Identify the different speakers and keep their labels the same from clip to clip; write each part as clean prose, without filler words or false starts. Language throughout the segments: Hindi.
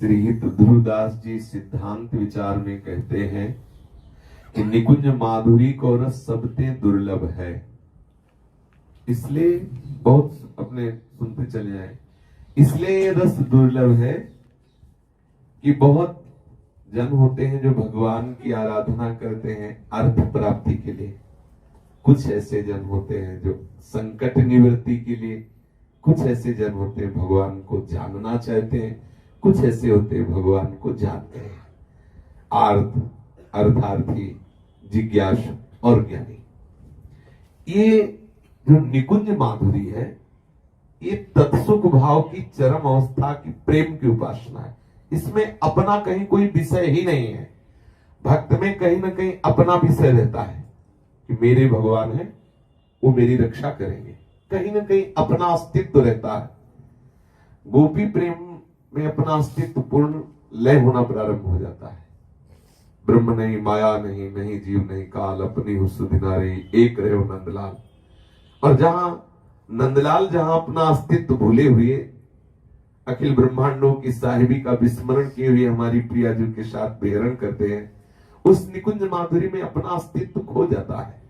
Speaker 1: श्री ध्रुवदास जी सिद्धांत विचार में कहते हैं कि निकुंज माधुरी को रस सबते दुर्लभ है। इसलिए बहुत अपने सुनते चले जाए, इसलिए ये रस दुर्लभ है कि बहुत जन होते हैं जो भगवान की आराधना करते हैं अर्थ प्राप्ति के लिए। कुछ ऐसे जन होते हैं जो संकट निवृत्ति के लिए, कुछ ऐसे जन होते हैं भगवान को जानना चाहते हैं, कुछ ऐसे होते हैं भगवान को जानते हैं। आर्थ, अर्थार्थी, जिज्ञासु और ज्ञानी। ये जो निकुंज माधुरी है, ये तत्सुख भाव की चरम अवस्था की प्रेम की उपासना है। इसमें अपना कहीं कोई विषय ही नहीं है। भक्त में कहीं ना कहीं अपना विषय रहता है कि मेरे भगवान है, वो मेरी रक्षा करेंगे। कहीं ना कहीं अपना अस्तित्व रहता है। गोपी प्रेम में अपना अस्तित्व पूर्ण लय होना प्रारंभ हो जाता है। ब्रह्म नहीं, माया नहीं, नहीं जीव नहीं काल, अपनी हुस्न एक रहे हो नंदलाल। और जहां नंदलाल जहां अपना अस्तित्व भूले हुए अखिल ब्रह्मांडों की साहिबी का विस्मरण किए हुए हमारी प्रिया जी के साथ बेहरण करते हैं, उस निकुंज माधुरी में अपना अस्तित्व खो जाता है।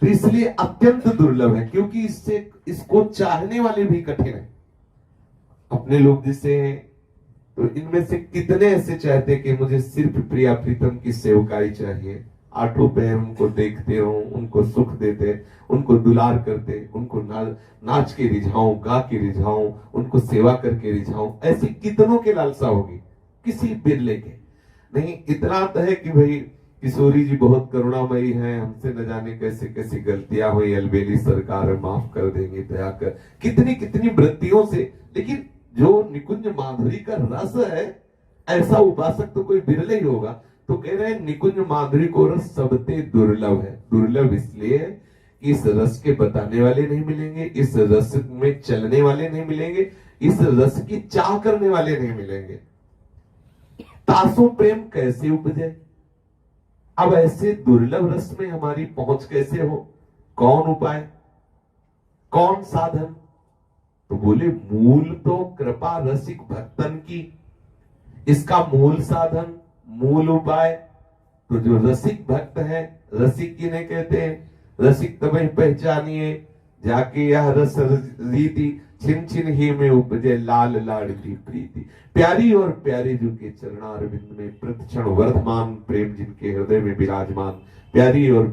Speaker 1: तो इसलिए अत्यंत दुर्लभ है, क्योंकि इससे इसको चाहने वाले भी कठिन है। अपने लोग जिसे हैं तो इनमें से कितने ऐसे चाहते हैं कि मुझे सिर्फ प्रिया प्रीतम की सेवकाई चाहिए, आठों पैर उनको देखते हो, उनको सुख देते, उनको दुलार करते, उनको नाच के रिझाऊं, गा के रिझाऊं, उनको सेवा करके रिझाऊं। ऐसी कितनों के लालसा होगी, किसी बिरले के नहीं। इतना तो है कि भाई किशोरी जी बहुत करुणामयी हैं, हमसे न जाने कैसे कैसी गलतियां हुई, अलबेली सरकार माफ कर देंगे, दया कर, कितनी कितनी वृत्तियों से। लेकिन जो निकुंज माधुरी का रस है, ऐसा उपासक तो कोई बिरले ही होगा। तो कह रहे हैं निकुंज माधुरी को रस सबते दुर्लभ है। दुर्लभ इसलिए कि इस रस के बताने वाले नहीं मिलेंगे, इस रस में चलने वाले नहीं मिलेंगे, इस रस की चाह करने वाले नहीं मिलेंगे। तासो प्रेम कैसे उपजे? अब ऐसे दुर्लभ रस में हमारी पहुंच कैसे हो? कौन उपाय, कौन साधन? तो बोले मूल तो कृपा रसिक भक्तन की। इसका मूल साधन, मूल उपाय तो जो रसिक भक्त है, रसिक किन्हें कहते हैं? रसिक तभी पहचानिए जाके यह रस रीति छिन छिन ही में उपजे लाल लाडली प्रीति। प्यारी और प्यारे जो के चरणारविंद में प्रतिक्षण वर्धमान प्रेम जिनके हृदय में विराजमान, प्यारी और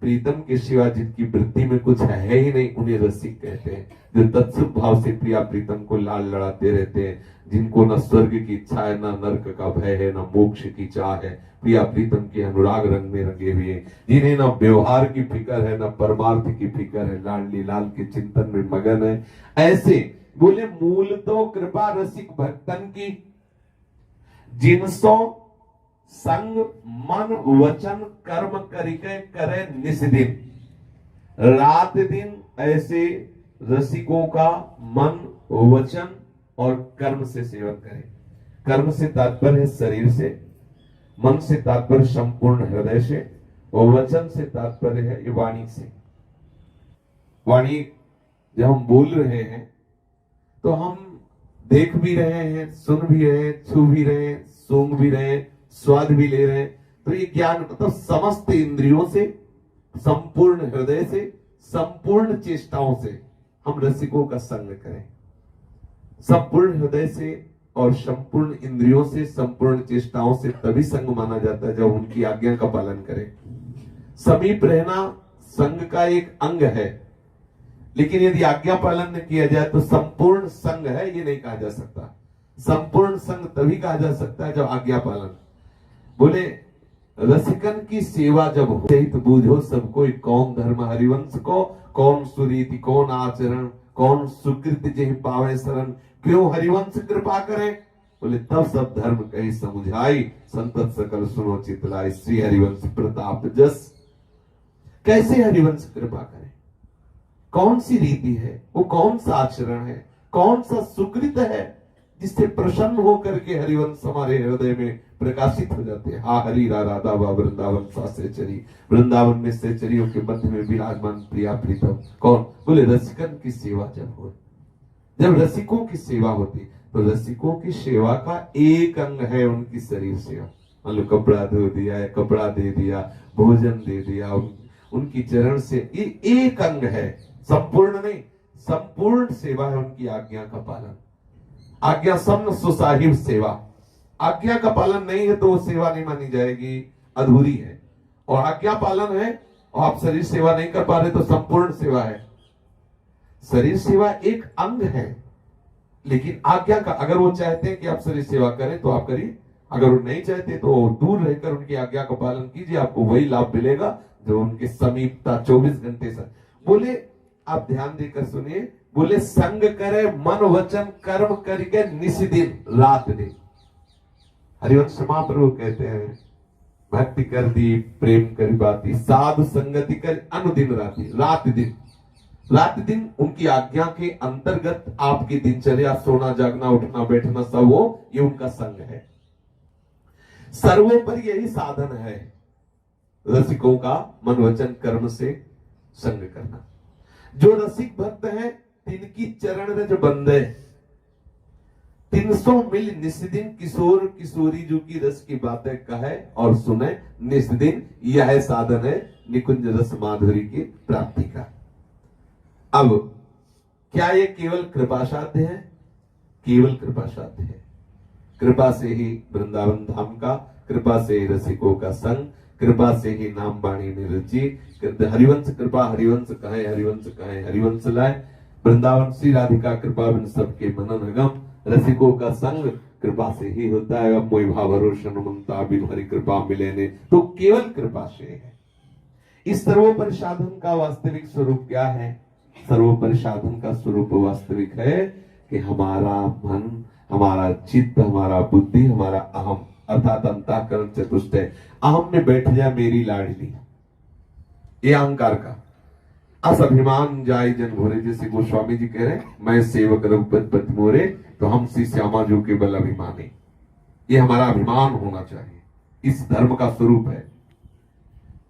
Speaker 1: प्रीतम के सिवा जिनकी वृत्ति में कुछ है ही नहीं, उन्हें रसिक कहते हैं। जो तत्सुख भाव से प्रिया प्रीतम को लाल लड़ाते रहते हैं, जिनको न स्वर्ग की इच्छा है, न नर्क का भय है, न मोक्ष की चाह है, प्रिया प्रीतम के अनुराग रंग में रंगे हुए, जिन्हें न व्यवहार की फिक्र है, न परमार्थ की फिक्र है, लाडली लाल के चिंतन में मगन है। ऐसे बोले मूल तो कृपा रसिक भक्तन की, जिनसो संग मन वचन कर्म करके करे निस्दिन। रात दिन ऐसे रसिकों का मन वचन और कर्म से सेवन करें। कर्म से तात्पर्य है शरीर से, मन से तात्पर्य संपूर्ण हृदय से, और वचन से तात्पर्य है वाणी से। वाणी जब हम बोल रहे हैं तो हम देख भी रहे हैं, सुन भी रहे हैं, छू भी रहे हैं, सूंघ भी रहे हैं, स्वाद भी ले रहे हैं। तो ये ज्ञान मतलब समस्त इंद्रियों से, संपूर्ण हृदय से, संपूर्ण चेष्टाओं से हम रसिकों का संग करें। संपूर्ण हृदय से और संपूर्ण इंद्रियों से, संपूर्ण चेष्टाओं से तभी संग माना जाता है जब उनकी आज्ञा का पालन करें। समीप रहना संग का एक अंग है, लेकिन यदि आज्ञा पालन न किया जाए तो संपूर्ण संग है ये नहीं कहा जा सकता। संपूर्ण संग तभी कहा जा सकता है जब आज्ञा पालन। बोले रसिकन की सेवा जब हो तो बूझो सब कोई, कौन धर्म हरिवंश को, कौन सुरीति, कौन आचरण, कौन सुकृत जही पावे शरण, क्यों हरिवंश कृपा करे? बोले तब सब धर्म कही समुझाई, संतत सकल सुनो चितलाई, श्री हरिवंश प्रताप जस। कैसे हरिवंश कृपा करे? कौन सी रीति है वो, कौन सा आचरण है, कौन सा सुकृत है जिससे प्रसन्न होकर के हरिवंश हमारे हृदय में प्रकाशित हो जाते हैं। हा हरि राधा बा वृंदावन सा से चरी, वृंदावन में से चरियों के मध्य में विराजमान प्रिया प्रीतम। कौन? बोले रसिकन की सेवा जब हो, जब रसिकों की सेवा होती, तो रसिकों की सेवा का एक अंग है उनकी शरीर सेवा। मान लो कपड़ा धो दिया है, कपड़ा दे दिया, भोजन दे दिया, उनकी चरण से, ये एक अंग है, संपूर्ण नहीं, संपूर्ण सेवा है उनकी आज्ञा का पालन। आज्ञा सम सुसाहिब सेवा, आज्ञा का पालन नहीं है तो वो सेवा नहीं मानी जाएगी, अधूरी है। और आज्ञा पालन है और आप शरीर सेवा नहीं कर पा रहे तो संपूर्ण सेवा है। शरीर सेवा एक अंग है, लेकिन आज्ञा का, अगर वो चाहते हैं कि आप शरीर सेवा करें तो आप करिए, अगर वो नहीं चाहते तो दूर रहकर उनकी आज्ञा का पालन कीजिए, आपको वही लाभ मिलेगा जो उनके समीपता 24 घंटे से। बोले, आप ध्यान देकर सुनिए, बोले संग करे मन वचन कर्म करके निशिदिन रात दिन। हरिवंश महाप्रभु कहते हैं, भक्ति कर दी प्रेम करी बाती, साधु संगति कर अनुदिन राति, रात दिन। रात दिन उनकी आज्ञा के अंतर्गत आपकी दिनचर्या, सोना जागना उठना बैठना सब वो, ये उनका संग है। सर्वोपरि यही साधन है रसिकों का, मन वचन कर्म से संग करना। जो रसिक भक्त हैं तिनकी चरण रज बंदे, 300 मील निस्दिन किशोर किशोरी जो की रस की बातें कहे और सुने निस्दिन, यह साधन है निकुंज रस माधुरी की प्राप्ति का। अब क्या ये केवल कृपा साध्य है? केवल कृपा साध्य है। कृपा से ही वृंदावन धाम का, कृपा से ही रसिकों का संग, कृपा से ही नाम वाणी निरुचि। हरिवंश कृपा हरिवंश कहे, हरिवंश कहे हरिवंश लाए। वृंदावन श्री राधिका कृपा बिन सबके मनन अगम, रसिकों का संग कृपा से ही होता है। अब मोहि भाव भरोसन ममता बिन हरि कृपा मिले ने, तो केवल कृपा से है। इस सर्वोपरि साधन का वास्तविक स्वरूप क्या है? सर्वोपरि साधन का स्वरूप वास्तविक है कि हमारा मन, हमारा चित्त, हमारा बुद्धि, हमारा अहम अर्थात अंतःकरण चतुष्टय, अहम में बैठ जाए मेरी लाडली, ये अहंकार का असभिमान जाय जन भोरे। जैसे गोस्वामी जी कह रहे हैं, मैं सेवक रघुपत मोरे, तो हम श्री श्यामा जो के बल अभिमानी, ये हमारा अभिमान होना चाहिए। इस धर्म का स्वरूप है।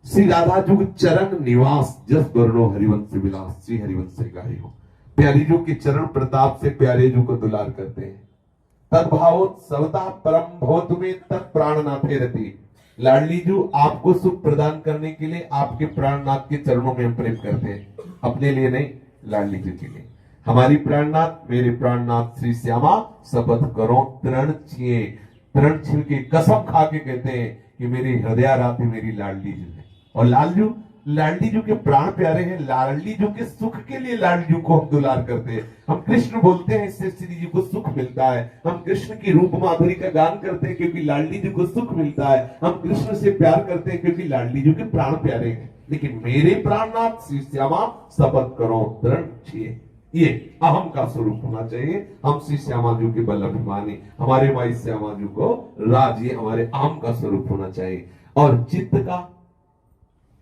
Speaker 1: श्री राधा जुग चरण निवास जस वर्णो हरिवंश विलास, श्री हरिवंश गाई हो। प्यारी जो के चरण प्रताप से प्यारे जो को दुलार करते हैं। तद्भावोत सवता परम भवतु में तत् प्राणनाथे रति। लाडली जो आपको सुख प्रदान करने के लिए आपके प्राणनाथ के चरणों में हम प्रेम करते हैं, अपने लिए नहीं, लाडली जी के लिए। हमारी प्राणनाथ, मेरे प्राणनाथ श्री श्यामा, शपथ करो तृण छिए, तृण छिल के कसम खा के कहते हैं कि मेरी हृदय राधे मेरी लाडली जी है। और लाडली जी के प्राण प्यारे हैं। लाडली जी के सुख के लिए लाडली जी को हम दुलार करते हैं। हम कृष्ण बोलते हैं, इससे श्री जी को सुख मिलता है। हम कृष्ण की रूप माधुरी का गान करते हैं क्योंकि लाडली जी को सुख मिलता है। हम कृष्ण से प्यार करते हैं क्योंकि लाडली जी के प्राण प्यारे हैं। लेकिन मेरे प्राणनाथ श्री श्यामा, शपथ करो दृढ़ छिए, ये अहम का स्वरूप होना चाहिए। हम श्री श्यामा जी के बल अभिमानी, हमारे माई श्यामा जी को राज, ये हमारे अहम का स्वरूप होना चाहिए। और चित्त का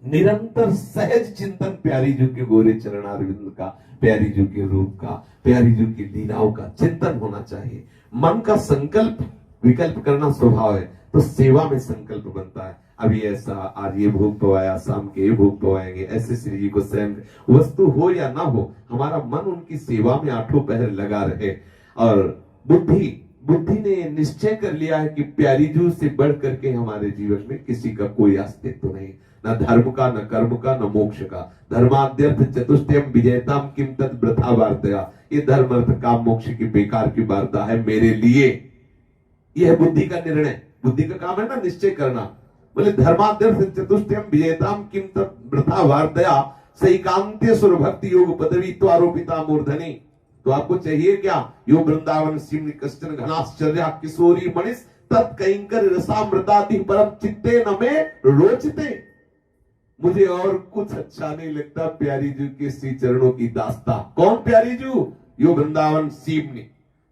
Speaker 1: निरंतर सहज चिंतन प्यारी जी के गोरे चरणारविंद का, प्यारी जी के रूप का, प्यारी जी की लीलाओं का चिंतन होना चाहिए। मन का संकल्प विकल्प करना स्वभाव है, तो सेवा में संकल्प बनता है। अभी ऐसा, आज ये भोग पवाया, शाम के ये भोग पवाएंगे, ऐसे श्री जी को स्वयं वस्तु हो या ना हो, हमारा मन उनकी सेवा में आठों पहर लगा रहे। और बुद्धि ने निश्चय कर लिया है कि प्यारी जू से बढ़ करके हमारे जीवन में किसी का कोई अस्तित्व नहीं, न धर्म का, न कर्म का, न मोक्ष का। धर्माद्यर्थ चतुष्टयम विजयताम किम तद वृथा वार्तया। ये धर्म अर्थ काम मोक्ष की बेकार की वार्ता है मेरे लिए। यह बुद्धि का निर्णय, बुद्धि का काम है ना निश्चय करना। बोले धर्माद्यर्थ चतुष्टयम विजयताम किम तद वृथा वार्तया सैकांत्य सुर भक्ति योग पदवी त्वारोपिता मूर्धनी। तो आपको चाहिए क्या? यो वृंदावन सिंह कश्चन घनाश्चर्या किशोरी मणिस तत्कैंकर रसामृतादि परम चित्ते न में रोचते। मुझे और कुछ अच्छा नहीं लगता प्यारी जी के श्री चरणों की दास्ता। कौन प्यारी जू? यो वृंदावन सीमनी,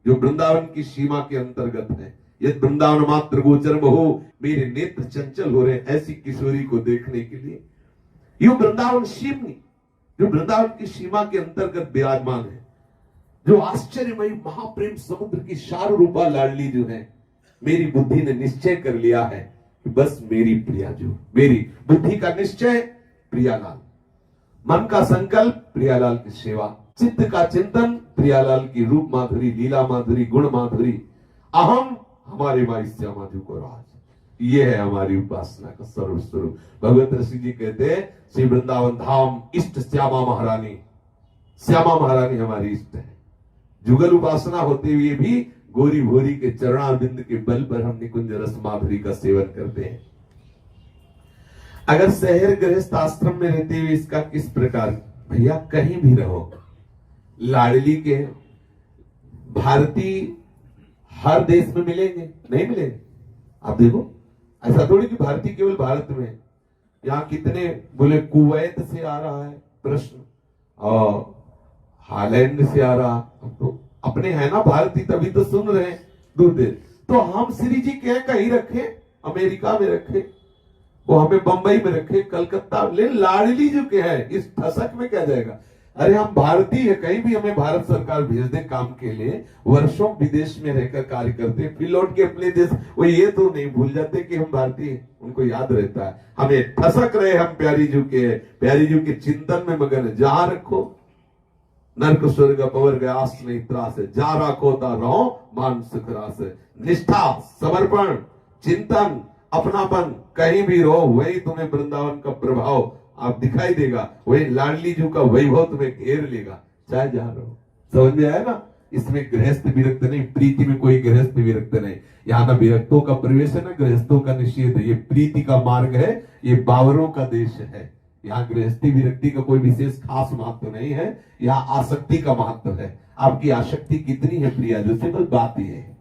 Speaker 1: जो वृंदावन की सीमा के अंतर्गत है। यदि वृंदावन मात्र गोचर हो, मेरे नेत्र चंचल हो रहे ऐसी किशोरी को देखने के लिए। यो वृंदावन सीमनी, जो वृंदावन की सीमा के अंतर्गत विराजमान है, जो आश्चर्यमयी महाप्रेम समुद्र की शार रूपा लाडली जो है। मेरी बुद्धि ने निश्चय कर लिया है कि बस मेरी प्रिया जो, मेरी बुद्धि का निश्चय प्रियालाल, मन का संकल्प प्रियालाल की सेवा, चित्त का चिंतन, प्रियालाल की रूप माधुरी, लीला माधुरी, गुण माधुरी, अहम हमारे माई श्यामाजू को राज, ये है हमारी उपासना का सर्वस्वरूप। भगवत ऋषि जी कहते हैं श्री वृंदावन धाम इष्ट श्यामा महारानी, श्यामा महारानी हमारी इष्ट है। जुगल उपासना होते हुए भी गोरी भोरी के चरणारविंद के बल पर हम निकुंज रस माधुरी का सेवन करते हैं। अगर शहर गृहस्थ आश्रम में रहते हुए इसका किस प्रकार, भैया कहीं भी रहो, लाडली के भारतीय हर देश में मिलेंगे? नहीं मिलेंगे। आप देखो, ऐसा थोड़ी कि भारतीय केवल भारत में, यहां कितने बोले कुवैत से आ रहा है प्रश्न, और हालैंड से आ रहा, तो अपने है ना भारतीय, तभी तो सुन रहे हैं दूर देर। तो हम श्री जी के कहीं रखे, अमेरिका में रखे, वो हमें बंबई में रखे, कलकत्ता ले, लाडली जो के है इस ठसक में क्या जाएगा। अरे हम भारतीय है, कहीं भी हमें भारत सरकार भेज दे काम के लिए, वर्षों विदेश में रहकर कार्य करते हैं, फिर लौट के अपने देश, वो ये तो नहीं भूल जाते कि हम भारतीय हैं, उनको याद रहता है। हमें ठसक रहे हम प्यारी जू के चिंतन में मगन है। जहां रखो नरक स्वर्ग पवर आस नहीं त्रास है, जा राखो ता रहो मान सुख रास है। निष्ठा, समर्पण, चिंतन, अपनापन, कहीं भी रहो, वही तुम्हें वृंदावन का प्रभाव आप दिखाई देगा, वही लाडली जू का वैभव तुम्हें घेर लेगा, चाहे जहां रहो। समझ में आया ना? इसमें गृहस्थ विरक्त नहीं, प्रीति में कोई गृहस्थ विरक्त नहीं। यहाँ ना विरक्तों का प्रवेश है, ना गृहस्थों का निषेध है। ये प्रीति का मार्ग है, ये बावरों का देश है। यहाँ गृहस्थी विरक्ति का कोई विशेष खास महत्व नहीं है, यहाँ आसक्ति का महत्व है। आपकी आसक्ति कितनी है प्रिया, जो सिर्फ बात ये है।